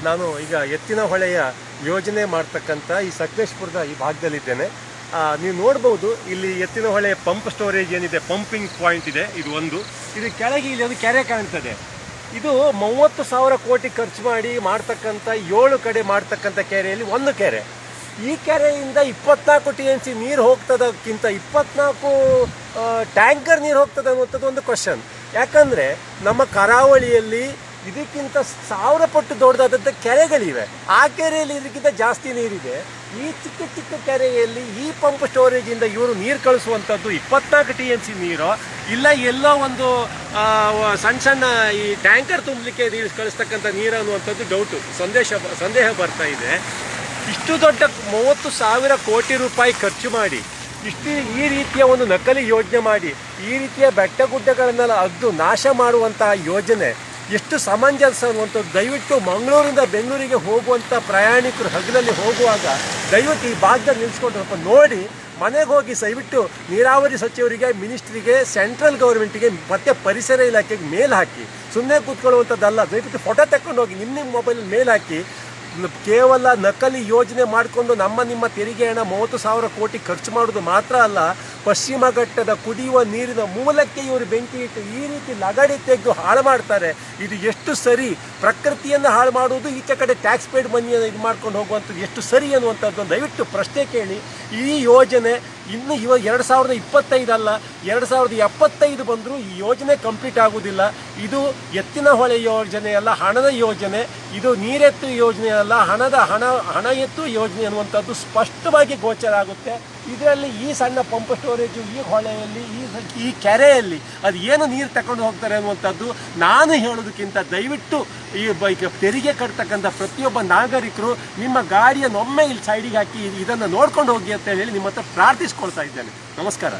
ನಾನು ಈಗ ಎತ್ತಿನ ಹೊಳೆಯ ಯೋಜನೆ ಮಾಡ್ತಕ್ಕಂಥ ಈ ಸಕಲೇಶಪುರದ ಈ ಭಾಗದಲ್ಲಿದ್ದೇನೆ. ನೀವು ನೋಡ್ಬೋದು ಇಲ್ಲಿ ಎತ್ತಿನ ಹೊಳೆ ಪಂಪ್ ಸ್ಟೋರೇಜ್ ಏನಿದೆ, ಪಂಪಿಂಗ್ ಪಾಯಿಂಟ್ ಇದೆ. ಇದು ಒಂದು, ಇದು ಕೆಳಗೆ ಇಲ್ಲಿ ಒಂದು ಕೆರೆ ಕಾಣ್ತದೆ. ಇದು 30,000 ಕೋಟಿ ಖರ್ಚು ಮಾಡಿ ಮಾಡ್ತಕ್ಕಂಥ 7 ಕಡೆ ಮಾಡ್ತಕ್ಕಂಥ ಕೆರೆಯಲ್ಲಿ ಒಂದು ಕೆರೆ. ಈ ಕೆರೆಯಿಂದ 24 TMC ನೀರು ಹೋಗ್ತದಕ್ಕಿಂತ 24 ಟ್ಯಾಂಕರ್ ನೀರು ಹೋಗ್ತದೆ ಅನ್ನುವಂಥದ್ದು ಒಂದು ಕ್ವಶನ್. ಯಾಕಂದರೆ ನಮ್ಮ ಕರಾವಳಿಯಲ್ಲಿ ಇದಕ್ಕಿಂತ 1000 ಪಟ್ಟು ದೊಡ್ಡದಾದಂಥ ಕೆರೆಗಳಿವೆ. ಆ ಕೆರೆಯಲ್ಲಿ ಇದಕ್ಕಿಂತ ಜಾಸ್ತಿ ನೀರಿದೆ. ಈ ಚಿಕ್ಕ ಚಿಕ್ಕ ಕೆರೆಯಲ್ಲಿ ಈ ಪಂಪ್ ಸ್ಟೋರೇಜಿಂದ ಇವರು ನೀರು ಕಳಿಸುವಂಥದ್ದು 24 TMC ನೀರು ಇಲ್ಲ, ಎಲ್ಲೋ ಒಂದು ಸಣ್ಣ ಸಣ್ಣ ಈ ಟ್ಯಾಂಕರ್ ತುಂಬಲಿಕ್ಕೆ ಕಳಿಸ್ತಕ್ಕಂಥ ನೀರು ಅನ್ನುವಂಥದ್ದು ಡೌಟು, ಸಂದೇಹ ಬರ್ತಾ ಇದೆ. ಇಷ್ಟು ದೊಡ್ಡ 30,000 ಕೋಟಿ ರೂಪಾಯಿ ಖರ್ಚು ಮಾಡಿ ಈ ರೀತಿಯ ಒಂದು ನಕಲಿ ಯೋಜನೆ ಮಾಡಿ ಈ ರೀತಿಯ ಬೆಟ್ಟ ಗುಡ್ಡಗಳನ್ನೆಲ್ಲ ಅಗ್ದು ನಾಶ ಮಾಡುವಂತಹ ಯೋಜನೆ ಎಷ್ಟು ಸಮಂಜಸ ಅನ್ನುವಂಥದ್ದು. ದಯವಿಟ್ಟು ಮಂಗಳೂರಿಂದ ಬೆಂಗಳೂರಿಗೆ ಹೋಗುವಂಥ ಪ್ರಯಾಣಿಕರು ಹಗಲಲ್ಲಿ ಹೋಗುವಾಗ ದಯವಿಟ್ಟು ಈ ಭಾಗದಲ್ಲಿ ನಿಲ್ಲಿಸ್ಕೊಂಡು ಸ್ವಲ್ಪ ನೋಡಿ ಮನೆಗೆ ಹೋಗಿ ದಯವಿಟ್ಟು ನೀರಾವರಿ ಸಚಿವರಿಗೆ, ಮಿನಿಸ್ಟ್ರಿಗೆ, ಸೆಂಟ್ರಲ್ ಗೌರ್ಮೆಂಟಿಗೆ ಮತ್ತು ಪರಿಸರ ಇಲಾಖೆಗೆ ಮೇಲ್ ಹಾಕಿ. ಸುಮ್ಮನೆ ಕೂತ್ಕೊಳ್ಳುವಂಥದ್ದಲ್ಲ, ದಯವಿಟ್ಟು ಫೋಟೋ ತಗೊಂಡು ಹೋಗಿ ನಿಮ್ಮ ಮೊಬೈಲಲ್ಲಿ ಮೇಲ್ ಹಾಕಿ. ಕೇವಲ ನಕಲಿ ಯೋಜನೆ ಮಾಡಿಕೊಂಡು ನಿಮ್ಮ ತೆರಿಗೆ ಹಣ 30,000 ಕೋಟಿ ಖರ್ಚು ಮಾಡೋದು ಮಾತ್ರ ಅಲ್ಲ, ಪಶ್ಚಿಮ ಘಟ್ಟದ ಕುಡಿಯುವ ನೀರಿನ ಮೂಲಕ್ಕೆ ಇವರು ಬೆಂಕಿ ಇಟ್ಟು ಈ ರೀತಿ ಲಗಡಿ ತೆಗೆದು ಹಾಳು ಮಾಡ್ತಾರೆ. ಇದು ಎಷ್ಟು ಸರಿ? ಪ್ರಕೃತಿಯನ್ನು ಹಾಳು ಮಾಡುವುದು, ಈಚೆ ಕಡೆ ಟ್ಯಾಕ್ಸ್ ಪೇಡ್ ಮನಿಯನ್ನು ಇದು ಮಾಡ್ಕೊಂಡು ಹೋಗುವಂಥದ್ದು ಎಷ್ಟು ಸರಿ ಅನ್ನುವಂಥದ್ದು ದಯವಿಟ್ಟು ಪ್ರಶ್ನೆ ಕೇಳಿ. ಈ ಯೋಜನೆ ಇನ್ನು 2025 ಅಲ್ಲ, 2075 ಬಂದರೂ ಈ ಯೋಜನೆ ಕಂಪ್ಲೀಟ್ ಆಗೋದಿಲ್ಲ. ಇದು ಎತ್ತಿನ ಹೊಳೆ ಯೋಜನೆ ಅಲ್ಲ, ಹಣದ ಯೋಜನೆ. ಇದು ನೀರೆತ್ತು ಯೋಜನೆ ಅಲ್ಲ, ಹಣ ಎತ್ತು ಯೋಜನೆ ಅನ್ನುವಂಥದ್ದು ಸ್ಪಷ್ಟವಾಗಿ ಗೋಚರ ಆಗುತ್ತೆ. ಇದರಲ್ಲಿ ಈ ಸಣ್ಣ ಪಂಪ್ ಸ್ಟೋರೇಜು, ಈ ಹೊಳೆಯಲ್ಲಿ, ಈ ಕೆರೆಯಲ್ಲಿ ಅದು ಏನು ನೀರು ತಗೊಂಡು ಹೋಗ್ತಾರೆ ಅನ್ನುವಂಥದ್ದು ನಾನು ಹೇಳೋದಕ್ಕಿಂತ ದಯವಿಟ್ಟು ಈ ತೆರಿಗೆ ಕಟ್ತಕ್ಕಂಥ ಪ್ರತಿಯೊಬ್ಬ ನಾಗರಿಕರು ನಿಮ್ಮ ಗಾಡಿಯನ್ನೊಮ್ಮೆ ಇಲ್ಲಿ ಸೈಡಿಗೆ ಹಾಕಿ ಇದನ್ನು ನೋಡ್ಕೊಂಡು ಹೋಗಿ ಅಂತ ಹೇಳಿ ನಿಮ್ಮ ಹತ್ರ ಪ್ರಾರ್ಥಿಸ್ಕೊಳ್ತಾ ಇದ್ದೇನೆ. ನಮಸ್ಕಾರ.